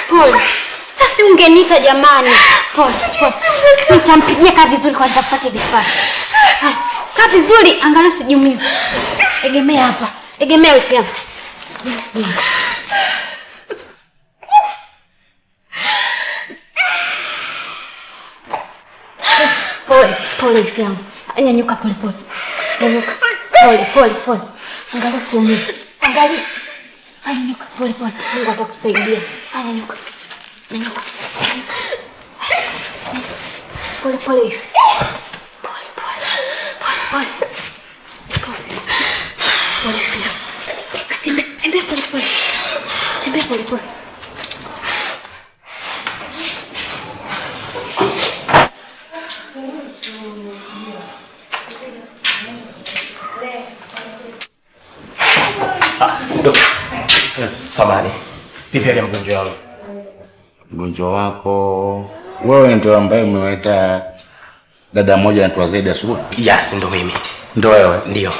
Pole. Sasa ungeniita jamani. Pole. Nitampigia kaa vizuri kwa nitapata vifaa. Kaa vizuri angalau sijiumize. Egemea hapa. Egemea wifi yangu. Pole wifi yangu. Nyanyuka pole. Nyanyuka. Pole. Angalau siumize. Angalia. Nyanyuka pole. Mungu atakusaidia. Nyanyuka. Pole. Pole. Tembea pole. Samahani. Vipi hali ya mgonjwa wangu? Mgonjwa wako wewe ndio ambaye umeweta dada moja anaitwa Zedi asubuhi? Yes, ndo mimi. Ndio wewe? Ndio.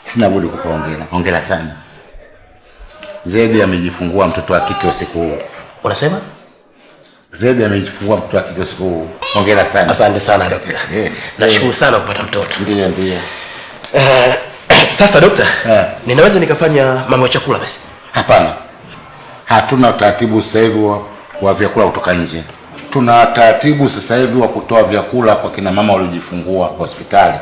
Sina budi kukuongera. Hongera sana. Zedi amejifungua mtoto wa kike usiku huu. Unasema? Zedi amejifungua mtoto wa kike usiku huu. Hongera sana. Asante sana daktari. Nashukuru sana kupata mtoto. Ndio. Sasa daktari, ninaweza nikafanya mambo ya chakula basi? Hapana. Hatuna utaratibu sasa hivi wa vyakula kutoka nje. Tuna taratibu sasa hivi wa kutoa vyakula kwa kina mama waliojifungua hospitali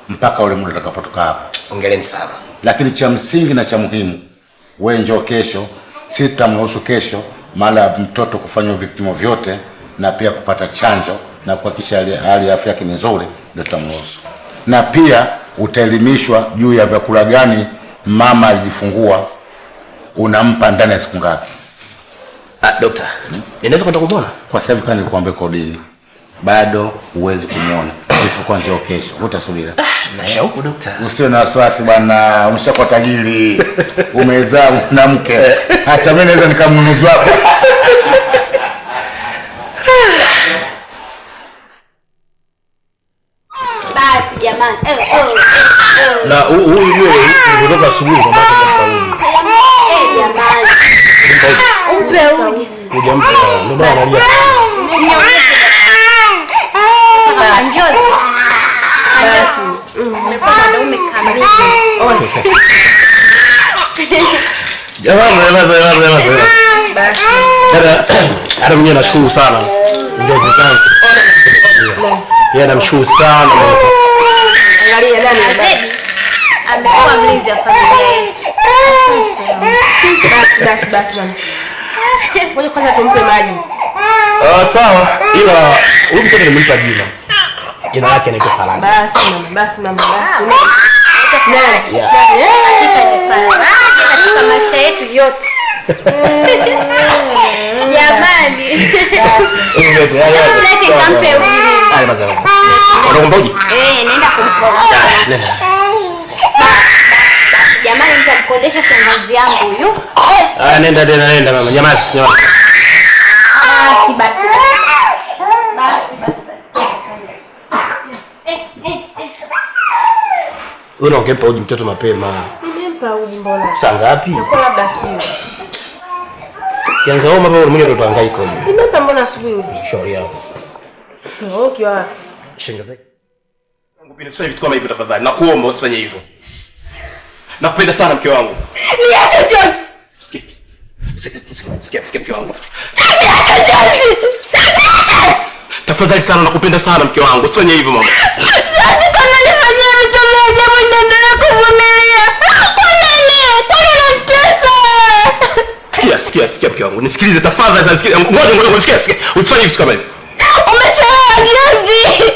mpaka ule muda utakapotoka hapo. Hongereni sana. Lakini cha msingi na cha muhimu, wewe njoo kesho, sitamruhusu kesho mara mtoto kufanya vipimo vyote na pia kupata chanjo na kuhakikisha hali ya afya yake ni nzuri, ndio tutamruhusu. Na pia utaelimishwa juu ya vyakula gani mama alijifungua unampa ndani ya siku ngapi. Daktari, ninaweza kwenda kumuona? Kwa sababu kama nilikwambia kodini, bado huwezi kumuona. Isipokuwa njoo kesho. Utasubiri. Na shauku daktari. Usiwe na wasiwasi bwana, umeshakuwa tajiri. Umezaa mwanamke. Hata mimi naweza nikamnunuzi wako. Basi jamani. Na huyu yule kutoka asubuhi kwa maana Jamani. Umpe uji. Hujampa ndio maana analia. Jamani, hata mwenyewe nashukuru sana. Ndio zangu. Yeye anamshukuru sana. Angalia ndani ya baba. Amekuwa mlinzi wa familia yetu. Basi mama. Ngoja kwanza tumpe maji. Sawa. Ila huyu mtoto nimempa jina. Jina lake anaitwa Faranga. Basi mama. Katika maisha yetu yote. Jamani. Lete kampe uji. Unaombaje? Nenda kumkoa. Jamani, mtamkodesha shangazi yangu huyu. Nenda mama. Jamani. Basi. Unampa uji mtoto mapema. Nimempa uji mbona? Saa ngapi? Kwa labda kiu. Kianza homa bado mwenyewe ndo tuhangaika huko. Nimempa mbona asubuhi uji? Shauri yako. Okay wapi? Shangazi. Ngupenda sasa vitu kama hivyo tafadhali. Nakuomba usifanye hivyo. Nakupenda sana mke wangu. Niache Jozi. Sikia mke wangu. Tafadhali sana nakupenda sana mke wangu. Usifanye hivyo mama. Sasa kama nifanyia vitu vya ajabu nitaendelea kuvumilia. Kwa nini? Kwa nini unamtesa? Sikia mke wangu. Nisikilize tafadhali sana. Sikia. Ngoja sikia. Usifanye vitu kama hivyo. Umechelewa Jozi.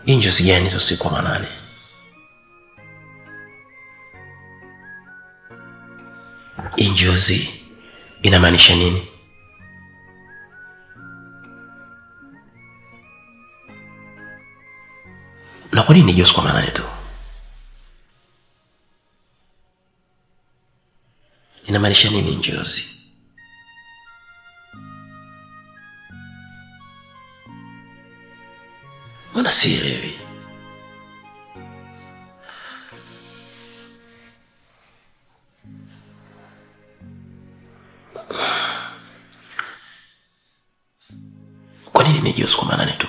Injozi gani hizo siku manane? Injozi inamaanisha nini? Na kwa nini injozi kwa manane tu? Inamaanisha nini injozi? Mbona sielewi? Kwa nini injozi kwa manane tu?